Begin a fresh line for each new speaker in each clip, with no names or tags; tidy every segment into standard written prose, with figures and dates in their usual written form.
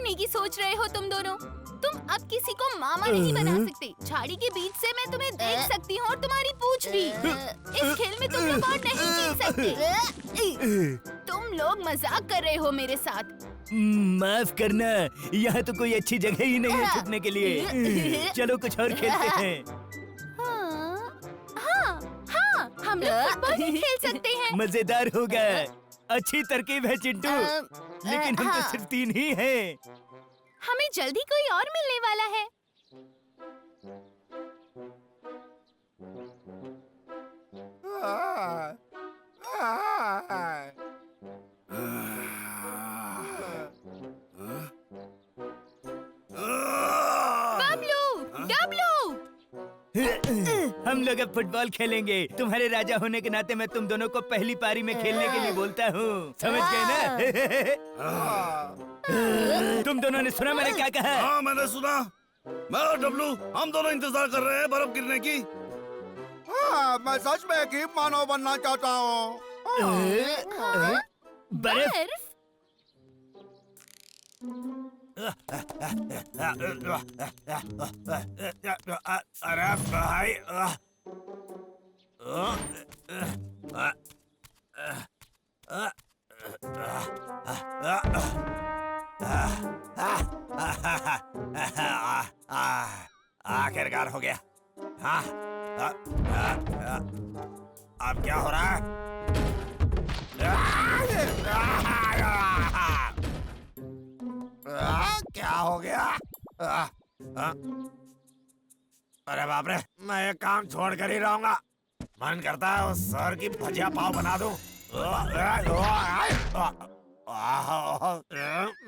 लेने की सोच रहे हो तुम दोनों? तुम अब किसी को मामा नहीं बना सकते। झाड़ी के बीच से मैं तुम्हें देख सकती हूँ और तुम्हारी पूंछ भी। इस खेल में तुम लोग और नहीं जीत सकते। तुम लोग मजाक कर रहे हो मेरे साथ।
माफ करना, यहाँ तो कोई अच्छी जगह ही नहीं है छुपने के लिए। चलो कुछ और खेलते हैं।
हाँ, हम लोग फुटबॉल भी खेल सकते हैं।
मजेदार होगा। अच्छी तरकीब है चिंटू, लेकिन हम तो सिर्फ 3 ही हैं।
हमें जल्दी कोई और मिलने वाला है।
हम लोग अब फुटबॉल खेलेंगे। तुम्हारे राजा होने के नाते मैं तुम दोनों को पहली पारी में खेलने के लिए बोलता हूँ। समझ गए ना? तुम दोनों ने सुना मैंने क्या कहा?
हाँ मैंने सुना। मैं और डब्लू हम दोनों इंतजार कर रहे हैं बर्फ गिरने की।
हाँ, मैं सच में एक हिप मानव बनना चाहता हूँ।
बर्फ?
अरे भाई, आखिरकार हो गया। हाँ, अब क्या हो रहा है? क्या हो गया? अरे बाप रे, मैं ये काम छोड़ कर ही रहूंगा। मन करता है उस सर की भजिया पाव बना दूं।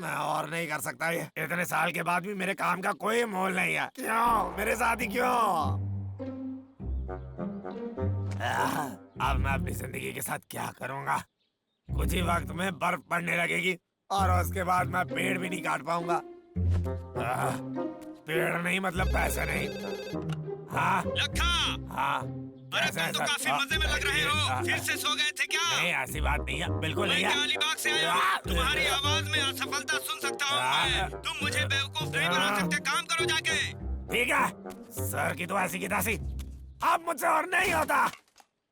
मैं और नहीं कर सकता ये। इतने साल के बाद भी मेरे काम का कोई मोल नहीं है। क्यों? मेरे साथ ही क्यों? अब मैं अपनी जिंदगी के साथ क्या करूंगा? कुछ ही वक्त में बर्फ पड़ने लगेगी और उसके बाद मैं पेड़ भी नहीं काट पाऊंगा। पेड़ नहीं मतलब पैसे नहीं। हाँ
लखा।
हाँ,
अरे तुम तो काफी मजे में लग रहे हो। फिर से सो गए थे क्या?
नहीं, ऐसी बात नहीं है, बिल्कुल नहीं
मैं
है।
अलीबाग से आया हूँ। तुम्हारी आवाज में असफलता सुन सकता हूँ मैं। तुम मुझे बेवकूफ नहीं बना सकते। काम करो जाके।
ठीक है, सर की तो ऐसी की तैसी। अब मुझसे और नहीं होता।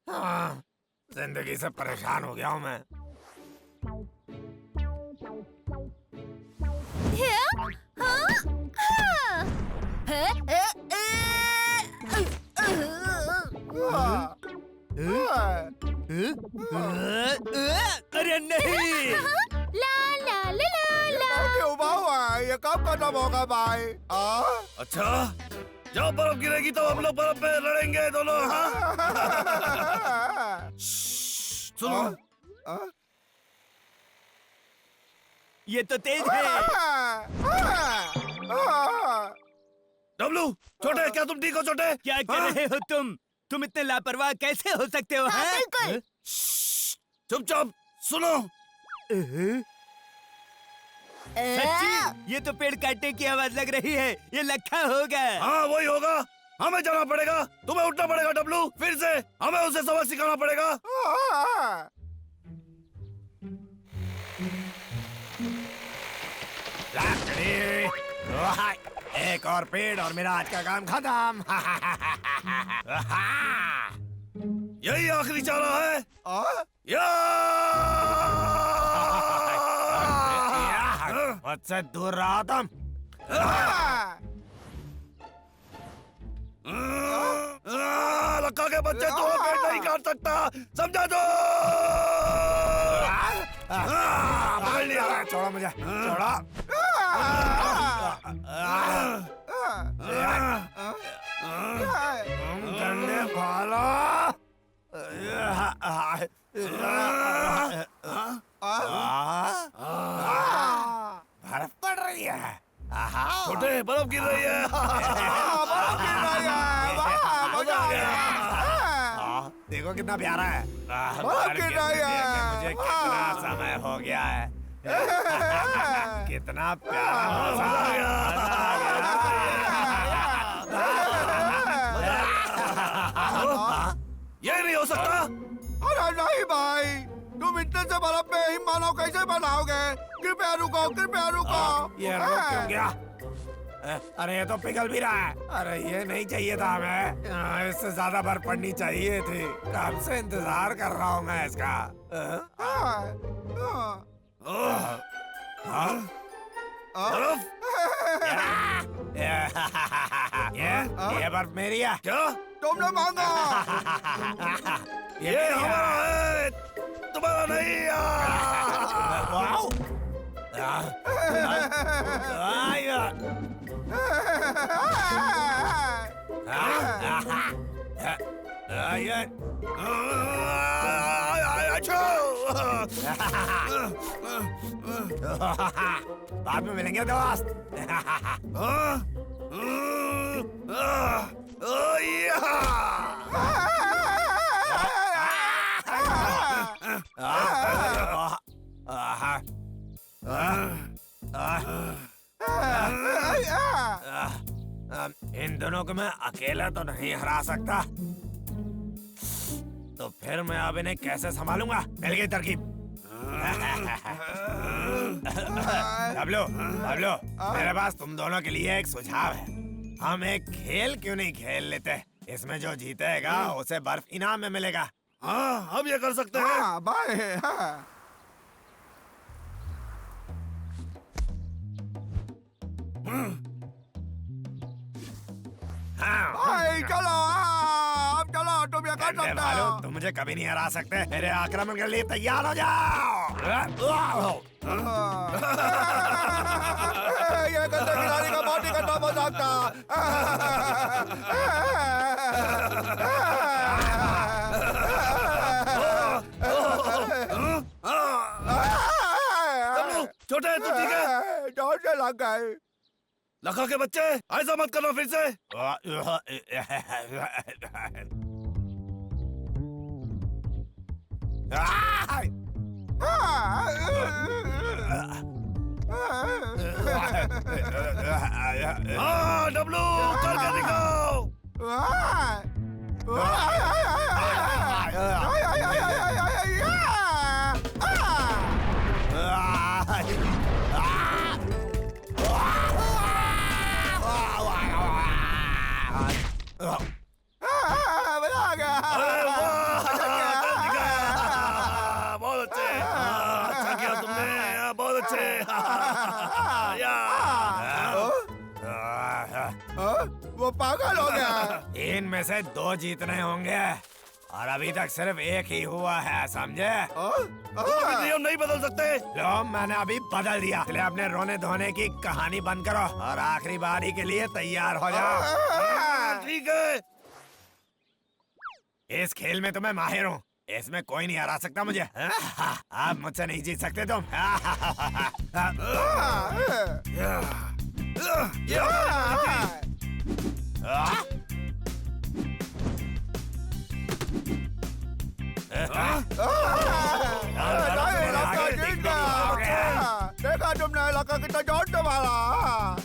हाँ, जिंदगी से परेशान हो गया हूँ मैं।
अरे नहीं!
ला ला ला ला ला।
क्यों हुआ? ये कब खत्म होगा भाई?
अच्छा, जब बर्फ गिरेगी तो हम लोग बर्फ में लड़ेंगे दोनों। हाँ? सुनो,
ये तो तेज है।
डब्लू, छोटे, क्या तुम ठीक हो छोटे?
क्या कर रहे हो तुम? तुम इतने लापरवाह कैसे हो सकते हो? हाँ?
बिल्कुल।
चुपचाप सुनो।
सच्ची? ये तो पेड़ काटने की आवाज लग रही है। ये लखा होगा।
हाँ वही होगा। हमें जाना पड़ेगा, तुम्हें उठना पड़ेगा डब्लू। फिर से हमें उसे सबक सिखाना पड़ेगा। एक और पेड़ और मेरा आज का काम खत्म। यही आखिरी चारा है। मुझसे दूर रहो तुम। लक्का के बच्चे तो पेड़ नहीं काट सकता, समझा तो? पकड़ लिया। छोड़ो मुझे, छोड़ो। गंदे भालो। बर्फ पड़ रही है। छोटे, बर्फ गिर रही है।
बर्फ गिर रही है। वाह, मजा आ गया।
देखो कितना प्यारा है।
बर्फ गिर रही है।
मुझे कितना समय हो गया है। कितना प्यारा मजा आ गया। ये नहीं हो सकता।
अरे नहीं भाई, तुम इतने से बर्फ में हिम मानव कैसे बनाओगे? कृपया रुको, कृपया रुको।
ये रुक क्यों गया? अरे ये तो पिघल भी रहा है। अरे ये नहीं चाहिए था हमें, इससे ज्यादा बर्फ पड़नी चाहिए थी। कब से इंतजार कर रहा हूँ मैं इसका। ये बर्फ मेरी है।
क्या? तुमने मांगा।
ये हमारा है, तुम्हारा नहीं। बाद में मिलेंगे दोस्त। इन दोनों को मैं अकेला तो नहीं हरा सकता, तो फिर मैं अब इन्हें कैसे संभालूंगा? मिल गई तरकीब। बबलू, बबलू, मेरे पास तुम दोनों के लिए एक सुझाव है। हम एक खेल क्यों नहीं खेल लेते? इसमें जो जीतेगा उसे बर्फ इनाम में मिलेगा।
हाँ, हम ये कर सकते हैं। हाँ, बाय। हाँ।
हाँ।
चलो, अब चलो, तुम ये कर सकते हो।
तुम मुझे कभी नहीं हरा सकते। मेरे आक्रमण के लिए तैयार हो जाओ।
ये गंदे खिलाड़ी का बहुत ही गंदा मजाक था।
छोटे, तू ठीक है?
जोर से लग गए।
लखा के बच्चे, ऐसा मत करना फिर से। हाँ, डब्लू, करके दिखाओ। बहुत अच्छे, अच्छा किया तुमने, बहुत अच्छे।
वो पागल हो गया।
इनमें से 2 जीतने होंगे और अभी तक सिर्फ एक ही हुआ है, समझे?
नियम
नहीं बदल सकते। लो, मैंने अभी बदल दिया। इसलिए अपने रोने धोने की कहानी बंद करो और आखिरी बारी के लिए तैयार हो जाओ। ठीक है। इस खेल में तो मैं माहिर हूँ, इसमें कोई नहीं हरा सकता मुझे। आप मुझसे नहीं जीत सकते तुम।
देखा तुमने लड़का कितना जोर से मारा।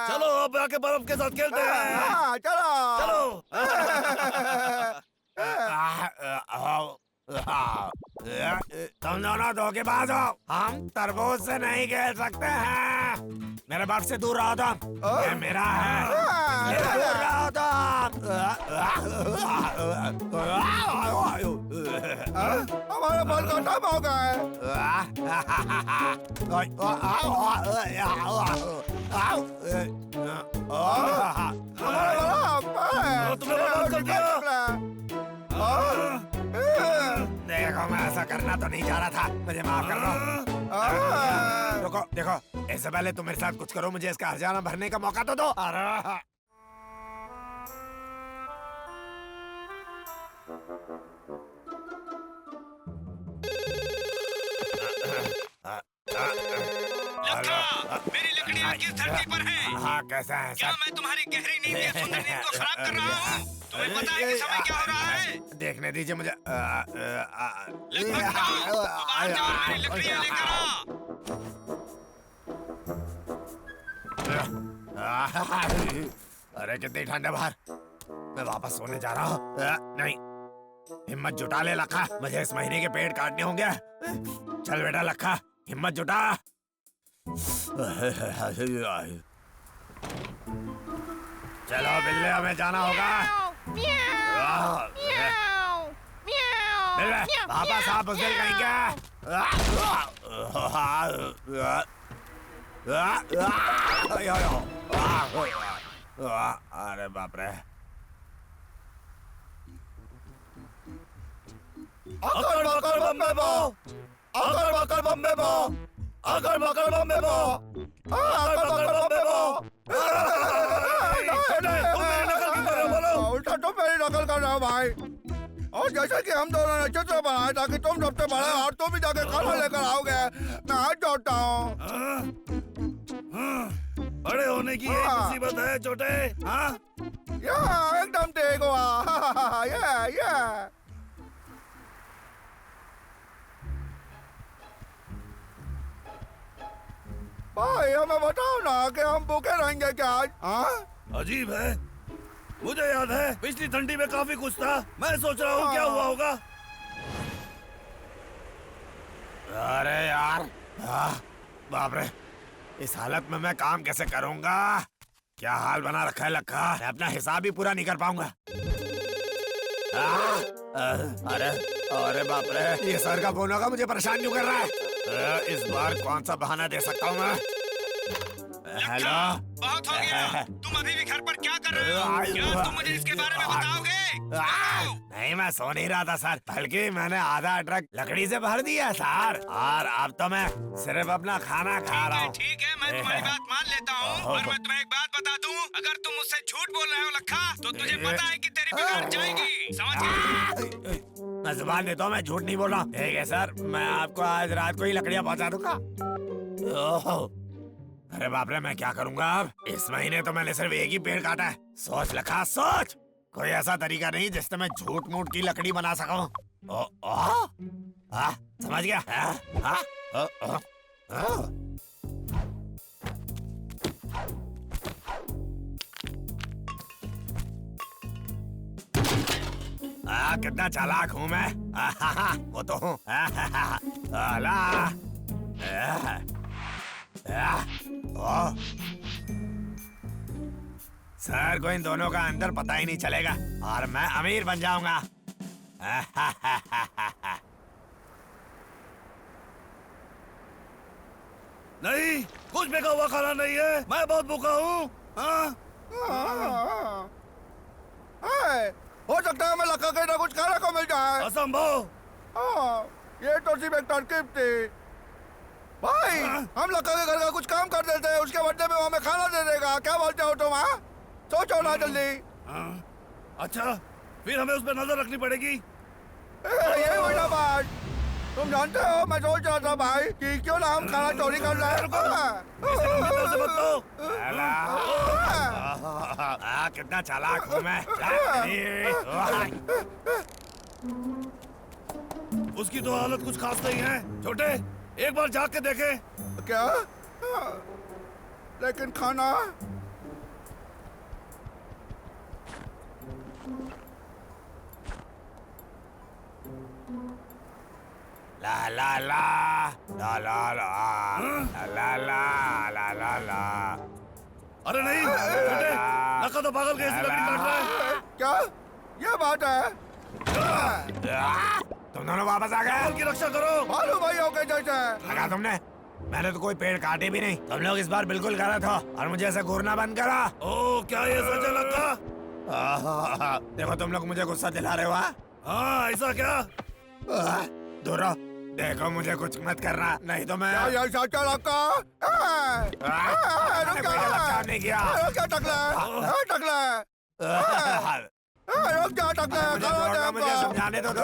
चलो अब आके बर्फ के साथ खेलते हैं।
चलो
चलो। तुम दोनों धोखेबाज हो। हम तरबूज से नहीं खेल सकते हैं। मेरे बाप से दूर रहो तुम। ये मेरा है। ये दूर रहो तुम।
हमारे बल खत्म हो गए।
तुमने बर्बाद कर दिया। देखो, मैं ऐसा करना तो नहीं चाह रहा था, मुझे माफ कर दो। रुको, देखो, इससे पहले तुम मेरे साथ कुछ करो, मुझे इसका हर्जाना भरने का मौका तो दो।
लखा, किस धरती पर हैं?
हाँ कैसा है
क्या
सर?
मैं तुम्हारी गहरी नींद या सुंदर नींद को खराब कर रहा हूँ? तुम्हें पता है कि समय क्या हो रहा है?
देखने दीजिए मुझे।
लगभग 9। तो बाहर जाओ और मेरी लकड़ियाँ लेकर आओ।
अरे कितनी ठंड है बाहर। मैं वापस सोने जा रहा हूँ। नहीं, हिम्मत जुटा ले लखा, मुझे इस महीने के पेड़ काटने होंगे। चल बेटा लखा, हिम्मत जुटा। चलो बिल्ले, हमें जाना होगा। बिल्ले, वापस आप बुज़दिल कहेंगे। अरे बाप रे। अकड़ बकड़ बम्बे बो, अकड़ बकड़ बम्बे बो, अकड़ बकड़ बम्बे बो, अकड़ बकड़ बम्बे बो।
उल्टा तुम मेरी नकल कर रहे हो भाई। और जैसे कि हम दोनों ने चित्र बनाया ताकि तुम सबसे बड़े और तुम भी जाके खाना लेकर आओगे, मैं हाथ जोड़ता हूँ।
बड़े होने की एक मुसीबत है छोटे। हाँ
एकदम ठीक हुआ। भाई हमें बताओ ना कि हम भूखे रहेंगे क्या आज? हाँ?
अजीब है, मुझे याद है पिछली ठंडी में काफी कुछ था। मैं सोच रहा हूँ क्या हुआ होगा। अरे यार, बाप रे, इस हालत में मैं काम कैसे करूँगा? क्या हाल बना रखा है लखा, मैं अपना हिसाब ही पूरा नहीं कर पाऊंगा। अरे अरे बाप रे, ये सर का फोन होगा, मुझे परेशान क्यों कर रहा है? इस बार कौन सा बहाना दे सकता हूँ मैं? हेलो,
बहुत हो गया। तुम अभी भी घर पर क्या कर रहे हो? क्या तुम मुझे इसके बारे में बताओगे?
नहीं, मैं सो नहीं रहा था सर, बल्कि मैंने आधा ट्रक लकड़ी से भर दिया सर, और अब तो मैं सिर्फ अपना खाना खा रहा हूँ।
ठीक है, मैं तुम्हारी बात मान लेता हूँ, और मैं तुम्हें एक बात बता दूँ, अगर तुम मुझसे झूठ बोल रहे हो लखा, तो तुझे पता है कि तेरी बिगाड़ जाएगी, समझ गए?
मैं जुबान देता हूँ, मैं झूठ नहीं बोल रहा। ठीक है सर, मैं आपको आज रात को ही लकड़ियाँ पहुँचा दूंगा। अरे बाप रे, मैं क्या करूँगा अब? इस महीने तो मैंने सिर्फ एक ही पेड़ काटा है। सोच लखा, सोच, कोई ऐसा तरीका नहीं जिससे मैं झूठ मूठ की लकड़ी बना सकूं। समझ गया? कितना चालाक हूँ मैं। वो तो हूँ। सर को इन दोनों का अंदर पता ही नहीं चलेगा और मैं अमीर बन जाऊंगा। नहीं, कुछ बेका हुआ खाना नहीं है, मैं बहुत भूखा हूँ।
हो सकता है मैं लखा के ना कुछ खाने को मिल जाए।
असंभव।
ये तो सिर्फ एक तरकीब थी भाई। हम लखा के घर का कुछ काम कर देते हैं, उसके बदले में वो हमें खाना दे देगा। क्या बोलते हो तुम? हाँ, सोचो ना जल्दी।
अच्छा, फिर हमें उस पर नजर रखनी पड़ेगी।
यही हुई ना बात। तुम जानते हो, मैं सोच रहा था भाई कि क्यों ना हम खाना चोरी कर रहे हैं।
कितना चालाक हूँ मैं। उसकी तो हालत कुछ खास नहीं है। छोटे, एक बार जाग के देखे।
क्या? लेकिन खाना?
ला ला ला ला ला ला ला ला ला ला ला। अरे नहीं, छोटे, लखा तो पागल के ऐसी लकड़ी काट रहा है।
क्या ये बात है?
तुम दोनों वापस आ गए। की रक्षा करो।
भालू भाइयों के जैसे।
लगा तुमने? मैंने तो कोई पेड़ काटे भी नहीं। तुम लोग इस बार बिल्कुल गलत हो और मुझे ऐसे घूरना बंद करा। ओह, क्या ये सच है लखा? देखो तुम लोग मुझे गुस्सा दिला रहे हो। हाँ, ऐसा क्या? दूर रहो, देखो मुझे कुछ मत करना, नहीं तो मैं।
क्या सच है लखा?
नहीं किया। मुझे समझाने तो दो।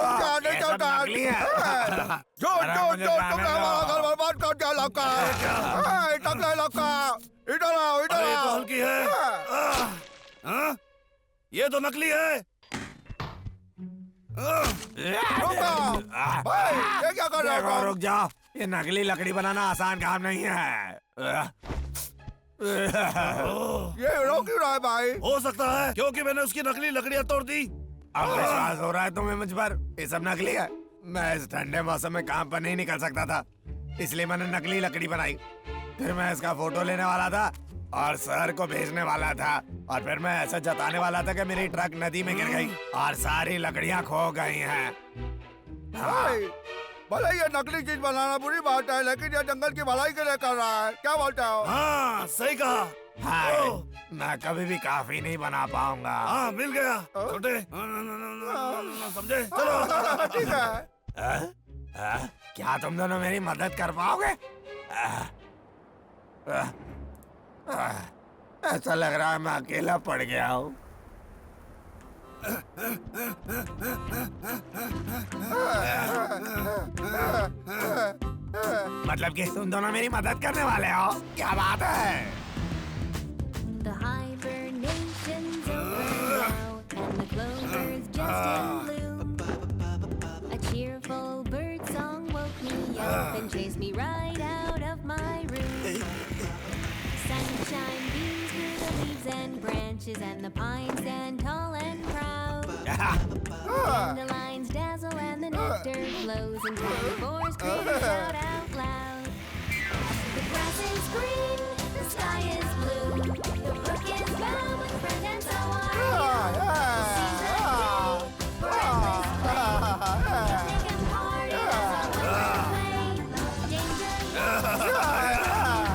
तुमने हमारा घर बर्बाद कर दिया लखा। टकले लखा, इधर आओ, इधर
अरे ये तो
आओ।
हल्की है। हाँ? ये तो नकली है।
रुक जाओ। भाई, ये क्या कर रहे हो
देखो,
तुम?
रुक जाओ। ये नकली लकड़ी बनाना आसान काम नहीं है।
ये रो क्यों रहा है भाई?
हो सकता है क्योंकि मैंने उसकी नकली लकड़ियां तोड़ दी। अब विश्वास हो रहा है तुम्हें मुझ पर? ये सब नकली है। मैं इस ठंडे मौसम में काम पर नहीं निकल सकता था, इसलिए मैंने नकली लकड़ी बनाई। फिर मैं इसका फोटो लेने वाला था और शहर को भेजने वाला था, और फिर मैं ऐसा जताने वाला था कि मेरी ट्रक नदी में गिर गई और सारी लकड़ियां खो गई हैं।
भाई, भले ये नकली चीज बनाना बुरी बात है, लेकिन ये जंगल की भलाई के लिए कर रहा है। क्या बोलते हो?
हाँ, सही कहा। हाँ, मैं कभी भी काफी नहीं बना पाऊंगा। हाँ, मिल गया छोटे। समझे? चलो।
ठीक है।
क्या तुम दोनों मेरी मदद कर पाओगे? ऐसा लग रहा है मैं अकेला पड़ गया हूँ। मतलब कि तुम दोनों मेरी मदद करने वाले हो? क्या बात है?
The hibernation's over now, and the clover's just in bloom. A cheerful bird song woke me up and chased me right out of my room. Sunshine beams through the leaves and branches, and the pines stand tall and proud. Dandelions dazzle and the nectar flows, and tiny boars scream shout out loud. The grass is green, the sky is blue, the brook is bound with friend and so are you. Seize the day for endless play. Take a part in a summer play. Danger is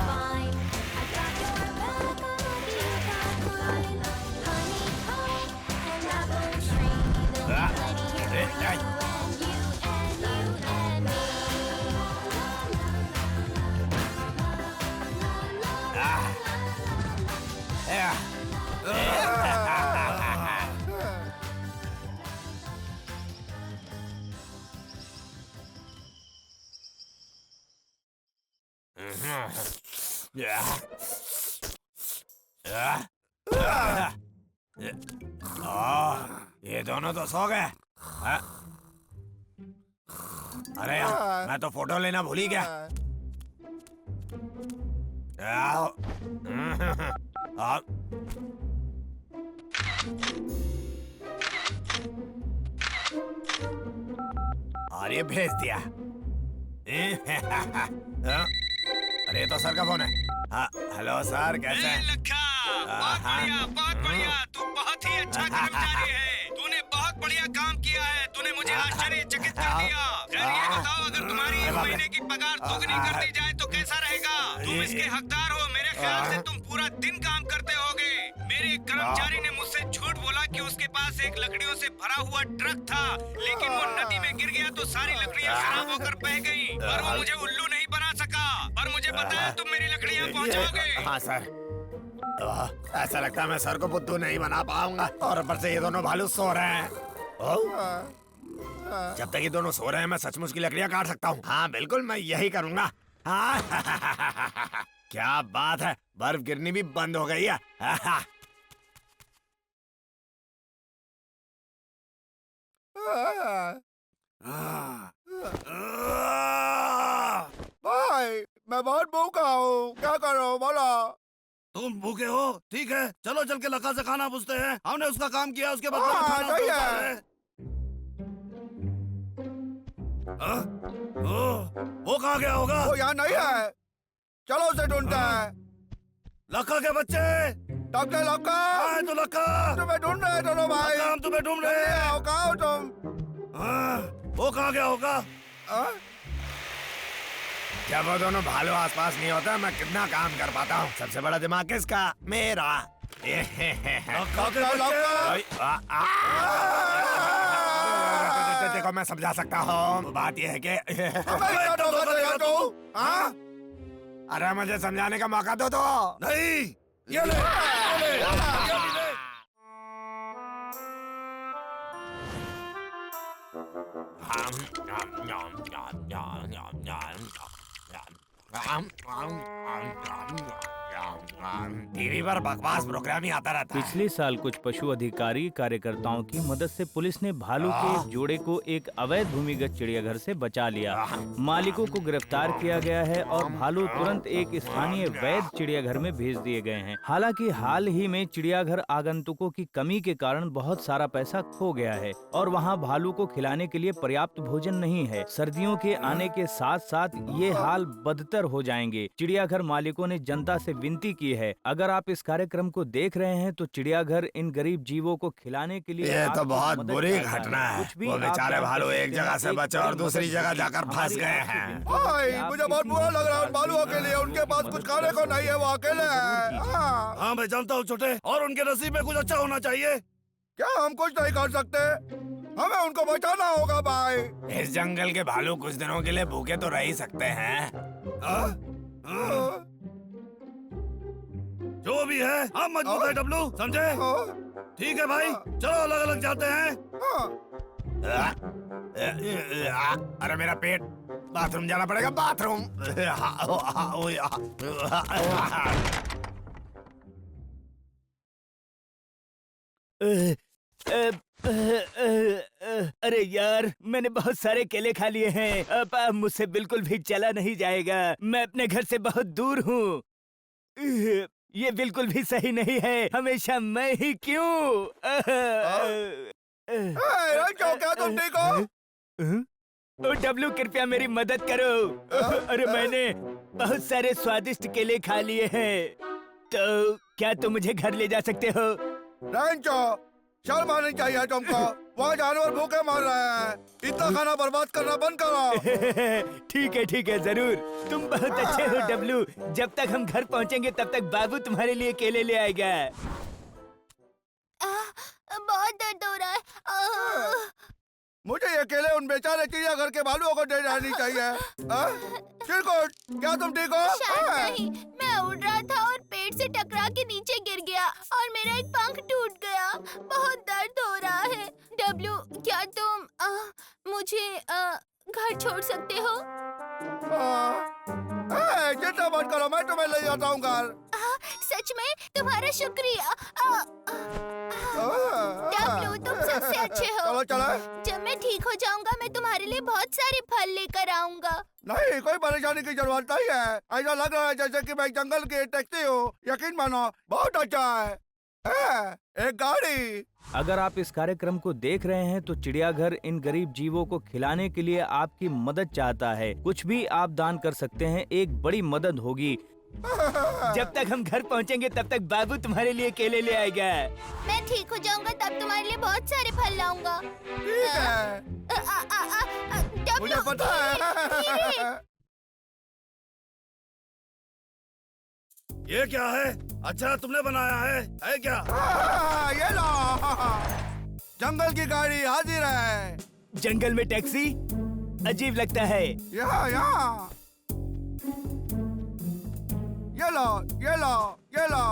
fine. I got your back, I'll give you back mine. Honeycomb and apple tree, there'll be plenty here for you and you and you and me. ये दोनों तो सो गए। अरे यार, मैं तो photo लेना भूल ही गया। और ये भेज दिया। अरे ये तो सर का फोन है। हाँ, हेलो सर, कैसे हैं?
लखा, बहुत बढ़िया, तू बहुत ही अच्छा कर्मचारी है। तूने बहुत बढ़िया काम किया है। तूने मुझे आश्चर्यचकित कर दिया। खैर ये बताओ, अगर तुम्हारी इस महीने की पगार दोगुनी कर दी जाए तो कैसा रहेगा? तुम इसके हकदार हो। मेरे ख्याल से तुम पूरा दिन काम करते होगे। मेरे एक कर्मचारी ने मुझसे झूठ बोला कि उसके पास एक लकड़ियों से भरा हुआ ट्रक था, लेकिन वो नदी में गिर गया तो सारी लकड़ियाँ खराब होकर बह गईं। पर वो मुझे उल्लू नहीं बना सका। पर मुझे पता है तुम मेरी लकड़ियाँ पहुँचाओगे।
हाँ सर, ऐसा लगता है मैं सर को बुद्धू नहीं बना पाऊंगा। और ऊपर से ये दोनों भालू सो रहे हैं। जब तक ये दोनों सो रहे हैं मैं सचमुच की लकड़ियाँ काट सकता हूँ। हाँ बिल्कुल, मैं यही करूँगा। हाँ क्या बात है, बर्फ गिरनी भी बंद हो गई है।
भाई, मैं बहुत भूखा हूँ। क्या करो बोलो?
तुम भूखे हो? ठीक है, चलो चल के लखा से खाना पूछते हैं। हमने उसका काम किया, उसके बदले में खाना
सही
उसको
है।
उतार रहे। वो कहाँ गया होगा?
वो यहाँ नहीं है। चलो उसे ढूंढते हैं।
लखा के बच्चे,
डॉक्टर लक्का,
आए तो लखा।
तुम्हें ढूंढ रहे हैं दोनों भाई।
हम तुम्हें ढूंढ रहे
जल्दी
हैं।
आओ, कहाँ हो तुम?
वो कहाँ गया होगा?
हाँ?
जब वो दोनों भालू आसपास नहीं होता मैं कितना काम कर पाता हूँ। सबसे बड़ा दिमाग किसका? मेरा।
डॉक्टर लक्का,
देखो मैं समझा सकता हूँ। बात यह है कि
हमें क्या धोखा देगा तू? हाँ?
अरे मुझे समझाने का मौका दो तो। नहीं, ये ले, ये ले। टीवी पर बकवास प्रोग्राम ही आता रहता है।
पिछले साल कुछ पशु अधिकारी कार्यकर्ताओं की मदद से पुलिस ने भालू के एक जोड़े को एक अवैध भूमिगत चिड़ियाघर से बचा लिया। मालिकों को गिरफ्तार किया गया है और भालू तुरंत एक स्थानीय वैध चिड़ियाघर में भेज दिए गए हैं। हालांकि हाल ही में चिड़ियाघर आगंतुकों की कमी के कारण बहुत सारा पैसा खो गया है और वहां भालू को खिलाने के लिए पर्याप्त भोजन नहीं है। सर्दियों के आने के साथ साथ ये हाल बदतर हो जाएंगे। चिड़ियाघर मालिकों ने जनता से विनती की है, अगर आप इस कार्यक्रम को देख रहे हैं तो चिड़ियाघर इन गरीब जीवों को खिलाने के लिए
ये तो
आपकी
बहुत
मदद
बुरी
चाहता
घटना है।
कुछ भी
वो
आप
बेचारे
दान
भालू
कर
एक
सकते
जगह
हैं।
से
एक
बचे और
बड़ी
दूसरी
मदद
जगह
होगी।
जाकर फंस
हमारी
गए
आपसे
हैं।
विनती
भाई
है,
मुझे
आपकी
बहुत बुरा लग रहा है उन
मदद
भालुओं के
कीजिए।
लिए। उनके पास कुछ खाने को नहीं है, वो अकेले हैं। हाँ।
हाँ मैं जानता हूँ छोटे, और उनके नसीब में कुछ अच्छा होना चाहिए।
क्या हम कुछ नहीं कर सकते? हमें उनको बचाना होगा भाई।
इस जंगल के भालू कुछ दिनों के लिए भूखे तो रह ही सकते हैं। जो भी है हम मजबूत है डब्लू, समझे? ठीक है भाई, चलो अलग अलग जाते हैं। अरे मेरा पेट, बाथरूम जाना पड़ेगा, बाथरूम।
अरे यार, मैंने बहुत सारे केले खा लिए हैं। अब मुझसे बिल्कुल भी चला नहीं जाएगा। मैं अपने घर से बहुत दूर हूँ। ये बिल्कुल भी सही नहीं है। हमेशा मैं ही क्यों?
क्या तुम ठीक हो?
ओ डब्लू, कृपया मेरी मदद करो। अरे मैंने बहुत सारे स्वादिष्ट केले खा लिए हैं, तो क्या तुम मुझे घर ले जा सकते हो?
रैंचो, शर्म आनी चाहिए तुमको। वहाँ जानवर भूखे मर रहे हैं। इतना खाना बर्बाद करना बंद करो।
ठीक है जरूर। तुम बहुत अच्छे हो डब्लू। जब तक हम घर पहुँचेंगे तब तक बाबू तुम्हारे लिए केले ले आएगा।
बहुत दर्द हो रहा है।
मुझे ये केले उन बेचारे चिड़ियाघर के भालुओं को दे जानी चाहिए। चिरकुट, क्या तुम ठीक हो?
शायद नहीं, मैं उड़ रहा था और पेड़ से टकरा के नीचे गिर गया और मेरा एक पंख टूट गया। बहुत दर्द हो रहा है। डब्लू, क्या तुम मुझे घर छोड़ सकते हो?
चिंता मत करो, मैं तुम्हें ले जाता हूँ घर।
सच में? तुम्हारा शुक्रिया। डब्लू, तुम सबसे अच्छे हो।
चलो चलो।
जब मैं ठीक हो जाऊंगा मैं तुम्हारे लिए बहुत सारे फल लेकर आऊंगा।
नहीं, कोई परेशानी की जरूरत नहीं है। ऐसा लग रहा है जैसे कि मैं जंगल की टैक्सी हूँ। यकीन मानो, बहुत अच्छा है। एक गाड़ी।
अगर आप इस कार्यक्रम को देख रहे हैं तो चिड़ियाघर इन गरीब जीवों को खिलाने के लिए आपकी मदद चाहता है। कुछ भी आप दान कर सकते हैं, एक बड़ी मदद होगी। जब तक हम घर पहुंचेंगे तब तक बाबू तुम्हारे लिए केले ले आएगा।
मैं ठीक हो जाऊंगा तब तुम्हारे लिए बहुत सारे फल लाऊंगा।
ठीक है, मुझे पता है।
ये क्या है? अच्छा तुमने बनाया है क्या?
ये लो, जंगल की गाड़ी हाजिर है।
जंगल में टैक्सी? अजीब लगता है।
यहाँ यहाँ, ये लो ये लो ये लो।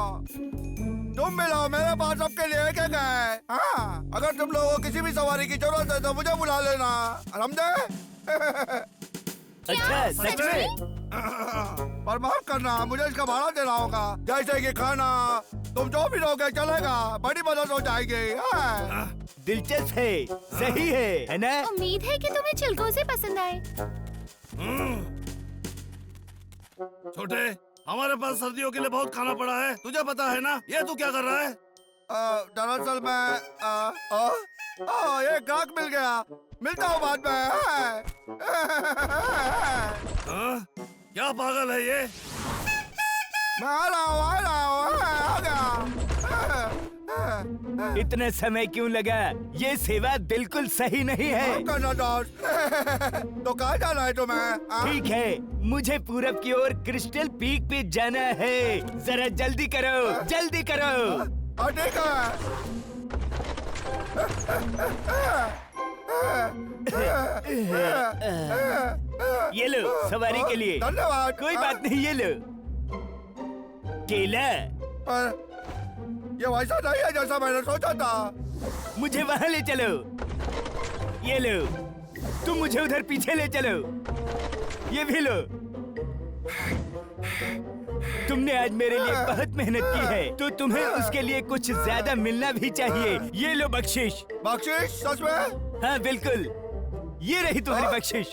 तुम भी लो, मेरे पास सबके लिए एक एक है। हाँ, अगर तुम लोगों को किसी भी सवारी की जरूरत है तो मुझे बुला लेना, समझे?
अच्छा, सच में?
पर माफ करना, मुझे इसका भाड़ा देना होगा। जैसे कि खाना, तुम जो भी लोगे चलेगा, बड़ी मदद हो जाएगी।
दिलचस्प है, सही है ना?
उम्मीद है कि तुम्हें चिलगोज़े पसंद आए।
छोटे, हमारे पास सर्दियों के लिए बहुत खाना पड़ा है, तुझे पता है ना? ये तू क्या कर रहा है?
दरअसल मैं एक ग्राहक मिल गया, मिलता हूँ बाद में।
क्या पागल है ये?
मैं आ रहा हूँ, आ गया।
इतना समय क्यों लगा? ये सेवा बिल्कुल सही नहीं है।
करना दोस्त। तो कहाँ जाना है तुम्हें?
ठीक है, मुझे पूरब की ओर क्रिस्टल पीक पे जाना है। जरा जल्दी करो, जल्दी करो।
ठीक है।
ये लो सवारी के लिए।
धन्यवाद।
कोई बात नहीं, ये लो केला।
पर ये वैसा नहीं है जैसा मैंने सोचा था।
मुझे वहाँ ले चलो। ये लो, तुम मुझे उधर पीछे ले चलो। ये भी लो। तुमने आज मेरे लिए बहुत मेहनत की है, तो तुम्हें उसके लिए कुछ ज्यादा मिलना भी चाहिए। ये लो बख्शिश।
बख्शिश? सच में?
हाँ बिल्कुल, ये रही तुम्हारी बख्शिश।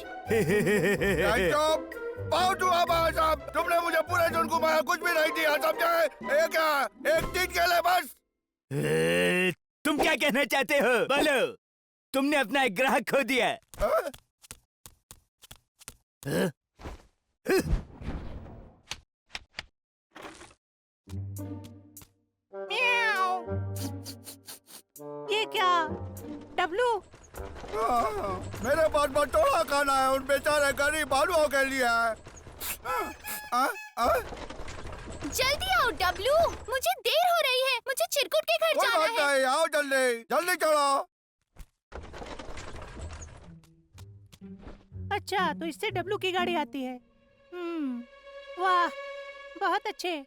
बहुत हुआ भाई साहब, तुमने मुझे पूरे दिन घुमाया, कुछ भी नहीं दिया, समझे? ये क्या, एक दिन के लिए बस?
तुम क्या कहना चाहते हो? बोलो। तुमने अपना एक ग्राहक खो दिया।
ये क्या? डब्लू,
मेरे पास बटोरा खाना है उन बेचारे गरीब भालुओं के लिए।
जल्दी आओ डब्लू, मुझे देर हो रही है, मुझे चिरकुट के घर
कोई
जाना
बात
है।
नहीं, आओ जल्दी जल्दी चलो।
अच्छा तो इससे डब्लू की गाड़ी आती है। वाह, बहुत अच्छे।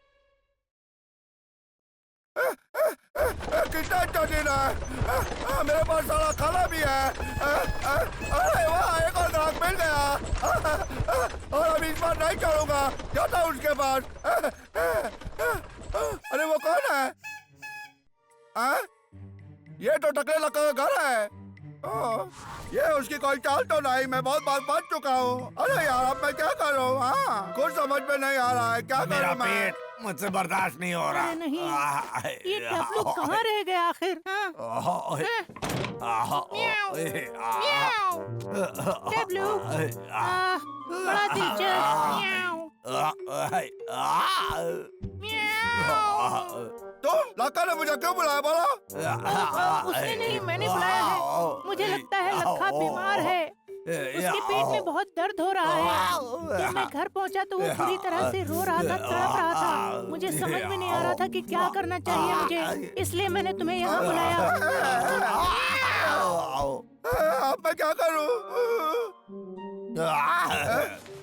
कितना अच्छा दिन है। मेरे पास सारा खाना भी है। अरे वाह, एक और ग्राहक मिल गया। और अभी इस बार नहीं चलूंगा, जाता हूँ उसके पास। अरे वो कौन है? ये तो टकले लगा का घर है। ये उसकी कोई चाल तो नहीं, मैं बहुत बार पढ़ चुका हूँ। अरे यार, अब मैं क्या करूँ? हाँ, कुछ समझ में नहीं आ रहा है, क्या
मेरा
करूँ मैं?
पेट मुझसे बर्दाश्त नहीं हो रहा।
अरे नहीं, ये डब्लू कहाँ रह गया आखिर? डब्लू, बड़ा दिलचस्प।
तुम लक्का ने मुझे क्यों बुलाया? बोलो।
उसने नहीं, मैंने बुलाया है। मुझे लगता है लक्का बीमार है, उसके पेट में बहुत दर्द हो रहा है। जब मैं घर पहुंचा तो वो पूरी तरह से रो रहा था, तड़प रहा था। मुझे समझ में नहीं आ रहा था कि क्या करना चाहिए मुझे, इसलिए मैंने तुम्हें यहाँ बुलाया।
अब मैं क्या करूं?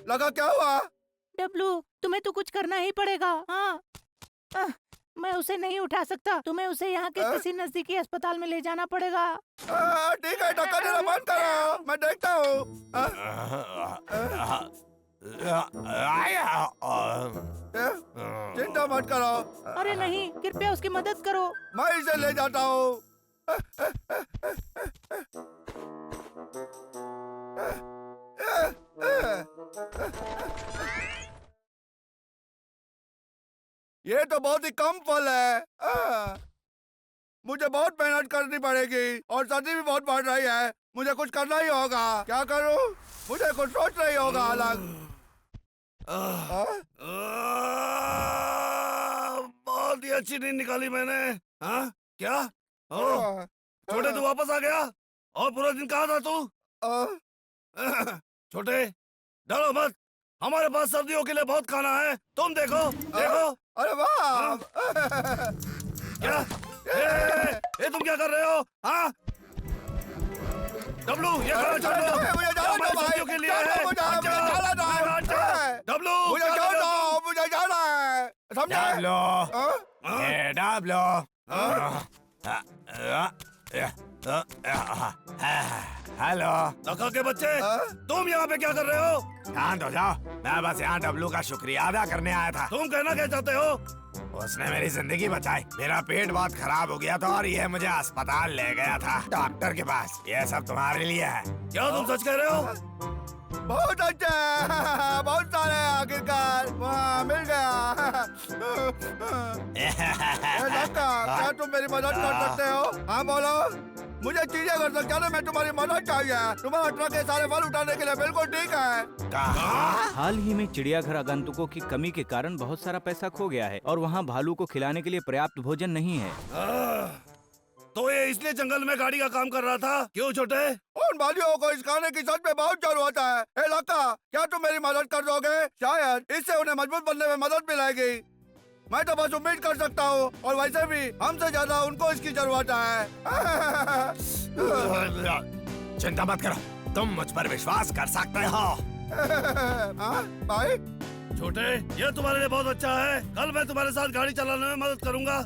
लगा क्या हुआ?
डब्लू, तुम्हें तो कुछ करना ही पड़ेगा। हाँ, मैं उसे नहीं उठा सकता, तुम्हें उसे यहाँ के किसी नजदीकी अस्पताल में ले जाना पड़ेगा।
ठीक है, धक्का देना बंद करो, मैं देखता हूँ। चिंता मत करो,
अरे नहीं, कृपया उसकी मदद करो।
मैं इसे ले जाता हूँ। ये तो बहुत ही कम फल है। मुझे बहुत मेहनत करनी पड़ेगी और सर्दी भी बहुत बढ़ रही है। मुझे कुछ करना ही होगा। क्या करूं? मुझे कुछ सोचना ही होगा अलग।
बहुत ही अच्छी नींद निकाली मैंने। हाँ क्या? छोटे तू वापस आ गया? और पूरा दिन कहाँ था तू? छोटे डरो मत, हमारे पास सर्दियों के लिए बहुत खाना है। तुम देखो देखो।
अरे वाह!
क्या? ये तुम क्या कर रहे हो? हाँ डब्लू, ये खाना छोड़ दो।
मुझे जाना
हमारे
भाई,
सर्दियों के लिए है। डब्लू
मुझे जाना, मुझे जाना है, समझे?
डब्लू हेलो लका के बच्चे, तुम यहाँ पे क्या कर रहे हो? शांत हो जाओ, मैं बस यहाँ डब्लू का शुक्रिया अदा करने आया था। तुम कहना क्या चाहते हो? उसने मेरी जिंदगी बचाई। मेरा पेट बहुत खराब हो गया था और ये मुझे अस्पताल ले गया था डॉक्टर के पास। ये सब तुम्हारे लिए है। क्या तुम सच कह रहे हो?
बहुत अच्छा है, बहुत सारे आखिरकार वहाँ मिल गया। क्या तुम मेरी मदद कर सकते हो? हाँ बोलो, मुझे चीजें कर सकते हो ना, मैं तुम्हारी मदद चाहिए। तुम्हारा ट्रक के सारे फल उठाने के लिए बिल्कुल ठीक है।
हाल ही में चिड़ियाघर आगंतुकों की कमी के कारण बहुत सारा पैसा खो गया है और वहाँ भालू को खिलाने के लिए पर्याप्त भोजन नहीं है।
तो ये इसलिए जंगल में गाड़ी का काम कर रहा था? क्यों छोटे?
उन भालुओं को इस खाने की सच में बहुत जरूरत है। ए लक्का, क्या तुम मेरी मदद कर दोगे? शायद इससे उन्हें मजबूत बनने में मदद मिलेगी। मैं तो बस उम्मीद कर सकता हूँ, और वैसे भी हमसे ज्यादा उनको इसकी जरूरत है।
चिंता मत करो, तुम मुझ पर विश्वास कर सकते हो।
हाँ भाई?
छोटे, ये तुम्हारे लिए बहुत अच्छा है। कल मैं तुम्हारे साथ गाड़ी चलाने में मदद करूंगा।